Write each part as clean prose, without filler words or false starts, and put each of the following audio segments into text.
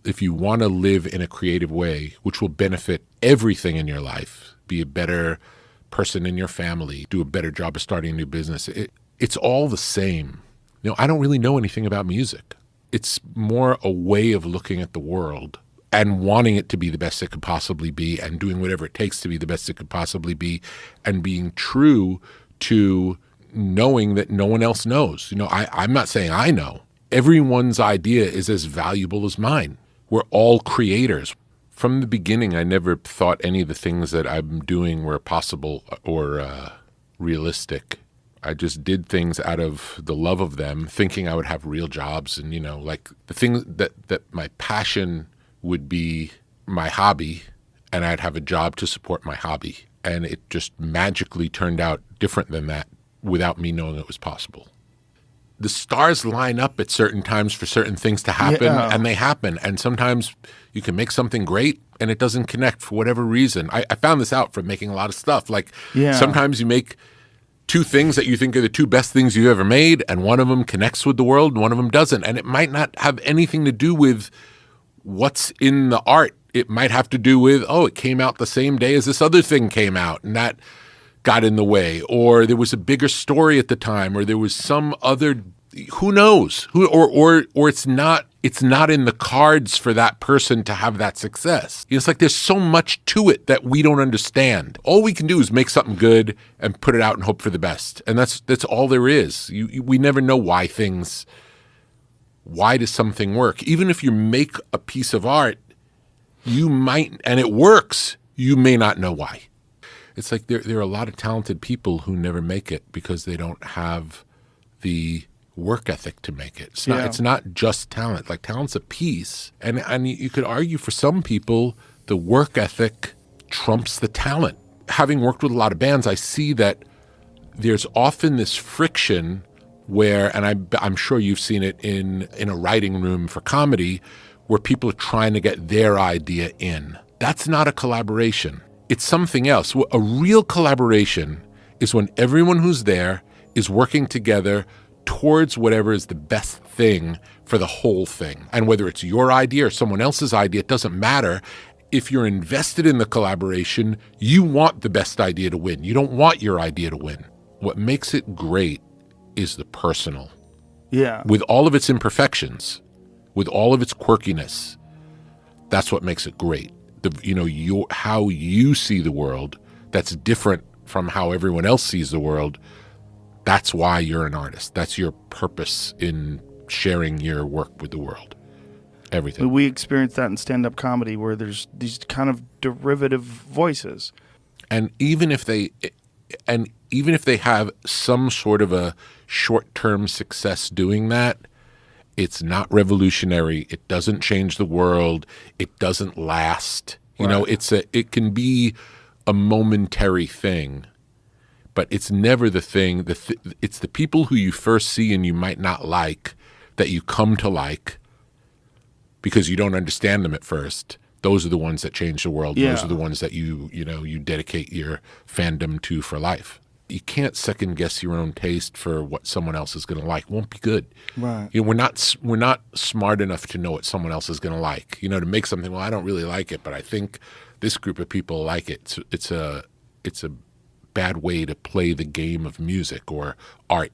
If you want to live in a creative way, which will benefit everything in your life, be a better person in your family, do a better job of starting a new business, it's all the same. I don't really know anything about music. It's more a way of looking at the world and wanting it to be the best it could possibly be and doing whatever it takes to be the best it could possibly be and being true to knowing that no one else knows. I'm not saying I know. Everyone's idea is as valuable as mine. We're all creators. From the beginning, I never thought any of the things that I'm doing were possible or realistic. I just did things out of the love of them, thinking I would have real jobs. And, like the things that my passion would be my hobby, and I'd have a job to support my hobby. And it just magically turned out different than that without me knowing it was possible. The stars line up at certain times for certain things to happen, and they happen. And sometimes you can make something great and it doesn't connect for whatever reason. I found this out from making a lot of stuff. Like sometimes you make two things that you think are the two best things you've ever made, and one of them connects with the world and one of them doesn't. And it might not have anything to do with what's in the art. It might have to do with, it came out the same day as this other thing came out, and that got in the way, or there was a bigger story at the time, or there was some other, who knows, or it's not in the cards for that person to have that success. It's like there's so much to it that we don't understand. All we can do is make something good and put it out and hope for the best, and that's all there is. We never know why does something work? Even if you make a piece of art, you might, and it works, you may not know why. It's like there are a lot of talented people who never make it because they don't have the work ethic to make it. It's not just talent. Like talent's a piece, and you could argue for some people the work ethic trumps the talent. Having worked with a lot of bands, I see that there's often this friction where, and I'm sure you've seen it in a writing room for comedy, where people are trying to get their idea in. That's not a collaboration. It's something else. A real collaboration is when everyone who's there is working together towards whatever is the best thing for the whole thing. And whether it's your idea or someone else's idea, it doesn't matter. If you're invested in the collaboration, you want the best idea to win. You don't want your idea to win. What makes it great is the personal. Yeah. With all of its imperfections, with all of its quirkiness, that's what makes it great. How you see the world, that's different from how everyone else sees the world. That's why you're an artist. That's your purpose in sharing your work with the world. Everything. We experience that in stand-up comedy where there's these kind of derivative voices. And even if they have some sort of a short-term success doing that, it's not revolutionary. It doesn't change the world. It doesn't last. It can be a momentary thing, but it's never the thing. It's the people who you first see and you might not like that you come to like because you don't understand them at first. Those are the ones that change the world. Yeah. Those are the ones that you dedicate your fandom to for life. You can't second guess your own taste for what someone else is going to like. It won't be good. Right. We're not smart enough to know what someone else is going to like. To make something. Well, I don't really like it, but I think this group of people like it. It's a bad way to play the game of music or art.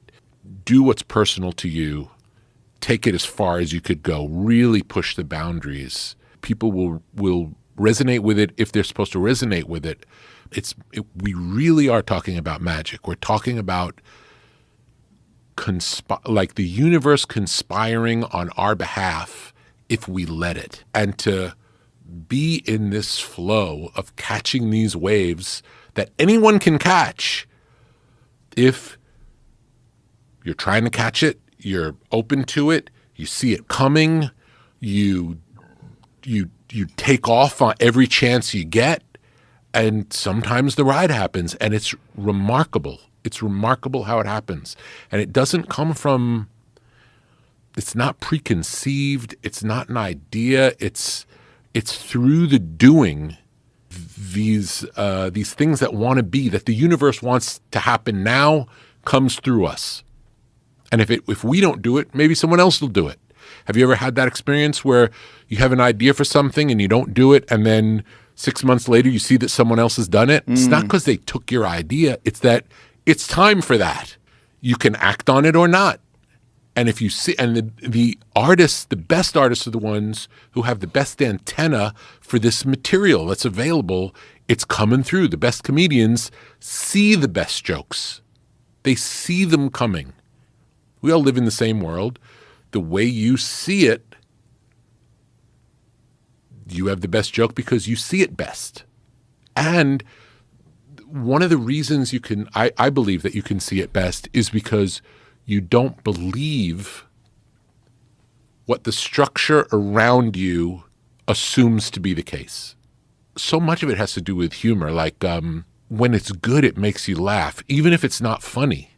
Do what's personal to you. Take it as far as you could go. Really push the boundaries. People will resonate with it if they're supposed to resonate with it. We really are talking about magic. We're talking about like the universe conspiring on our behalf if we let it. And to be in this flow of catching these waves that anyone can catch if you're trying to catch it, you're open to it, you see it coming, you take off on every chance you get. And sometimes the ride happens, and it's remarkable. It's remarkable how it happens. And it doesn't come from, it's not preconceived. It's not an idea. It's through the doing these things that want to be, that the universe wants to happen now, comes through us. And if we don't do it, maybe someone else will do it. Have you ever had that experience where you have an idea for something and you don't do it, and then 6 months later you see that someone else has done it? It's not because they took your idea. It's that it's time for that. You can act on it or not. And if you see, and the artists, the best artists are the ones who have the best antenna for this material that's available. It's coming through. The best comedians see the best jokes. They see them coming. We all live in the same world. The way you see it, you have the best joke because you see it best. And one of the reasons you can, I believe that you can see it best is because you don't believe what the structure around you assumes to be the case. So much of it has to do with humor. Like when it's good, it makes you laugh, even if it's not funny.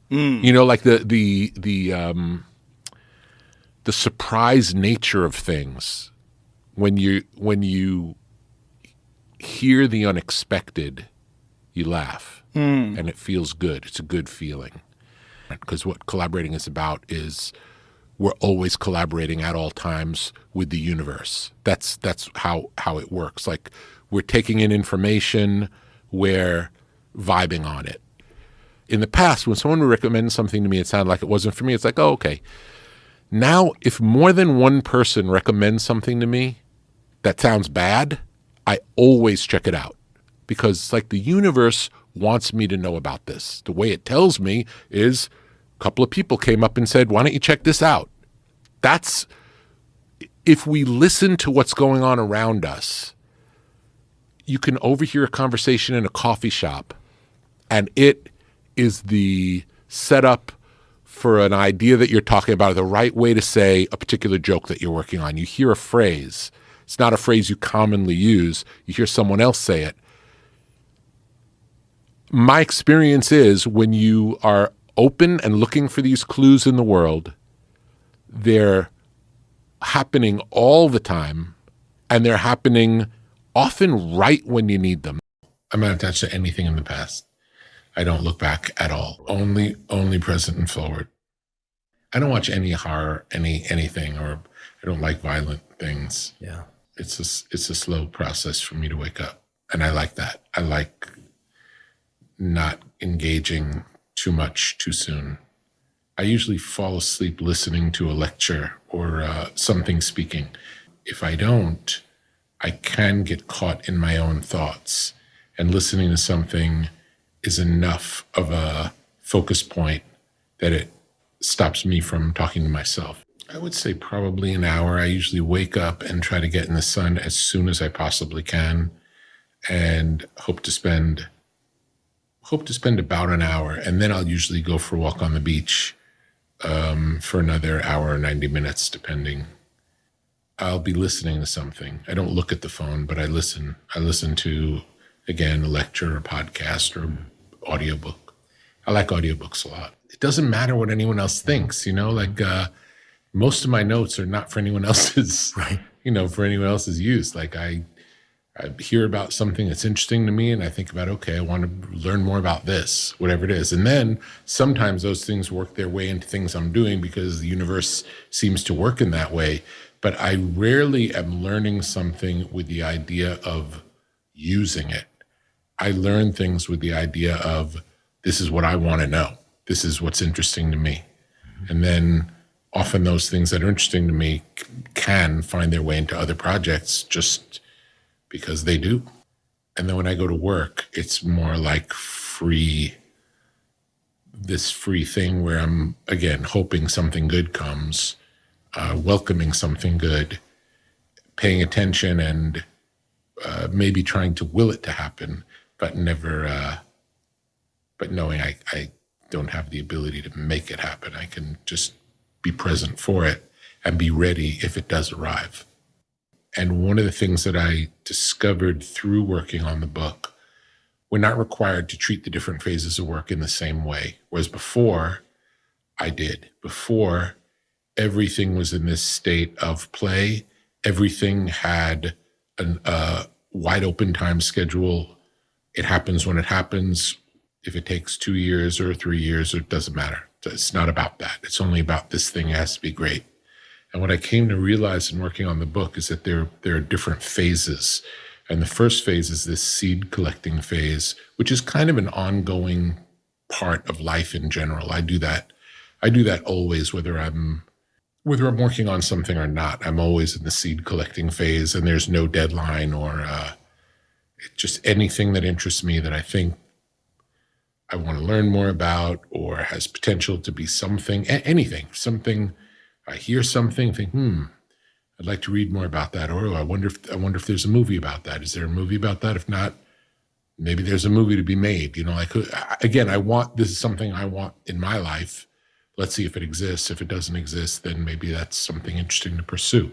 You know, like the surprise nature of things. When you hear the unexpected, you laugh, and it feels good. It's a good feeling. Because what collaborating is about is we're always collaborating at all times with the universe. That's how it works. Like we're taking in information, we're vibing on it. In the past, when someone would recommend something to me, it sounded like it wasn't for me. It's like, oh, okay. Now, if more than one person recommends something to me that sounds bad, I always check it out. Because it's like the universe wants me to know about this. The way it tells me is a couple of people came up and said, why don't you check this out? That's, if we listen to what's going on around us, you can overhear a conversation in a coffee shop, and it is the setup for an idea that you're talking about, the right way to say a particular joke that you're working on. You hear a phrase. It's not a phrase you commonly use. You hear someone else say it. My experience is when you are open and looking for these clues in the world, they're happening all the time, and they're happening often right when you need them. I'm not attached to anything in the past. I don't look back at all. Only present and forward. I don't watch any horror, anything, or I don't like violent things. Yeah. It's a slow process for me to wake up, and I like that. I like not engaging too much too soon. I usually fall asleep listening to a lecture or something speaking. If I don't, I can get caught in my own thoughts, and listening to something is enough of a focus point that it stops me from talking to myself. I would say probably an hour. I usually wake up and try to get in the sun as soon as I possibly can, and hope to spend about an hour, and then I'll usually go for a walk on the beach for another hour or 90 minutes, depending. I'll be listening to something. I don't look at the phone, but I listen. I listen to, again, a lecture or podcast or audiobook. I like audiobooks a lot. It doesn't matter what anyone else thinks, like most of my notes are not for anyone else's, Right. For anyone else's use. Like I hear about something that's interesting to me, and I think about, okay, I want to learn more about this, whatever it is. And then sometimes those things work their way into things I'm doing because the universe seems to work in that way. But I rarely am learning something with the idea of using it. I learn things with the idea of, this is what I want to know. This is what's interesting to me. And then often those things that are interesting to me can find their way into other projects just because they do. And then when I go to work, it's more like this free thing where I'm, again, hoping something good comes, welcoming something good, paying attention, and maybe trying to will it to happen, but never, but knowing I don't have the ability to make it happen. I can just be present for it and be ready if it does arrive. And one of the things that I discovered through working on the book, we're not required to treat the different phases of work in the same way. Whereas before, I did. Before, everything was in this state of play. Everything had a wide open time schedule. It happens when it happens. If it takes 2 years or 3 years, it doesn't matter. It's not about that. It's only about this thing has to be great. And what I came to realize in working on the book is that there are different phases. And the first phase is this seed collecting phase, which is kind of an ongoing part of life in general. I do that. I do that always, whether I'm working on something or not. I'm always in the seed collecting phase, and there's no deadline or just anything that interests me that I think I want to learn more about or has potential to be something, anything, something. I hear something, think, I'd like to read more about that. Or I wonder if there's a movie about that. Is there a movie about that? If not, maybe there's a movie to be made. Again, this is something I want in my life. Let's see if it exists. If it doesn't exist, then maybe that's something interesting to pursue.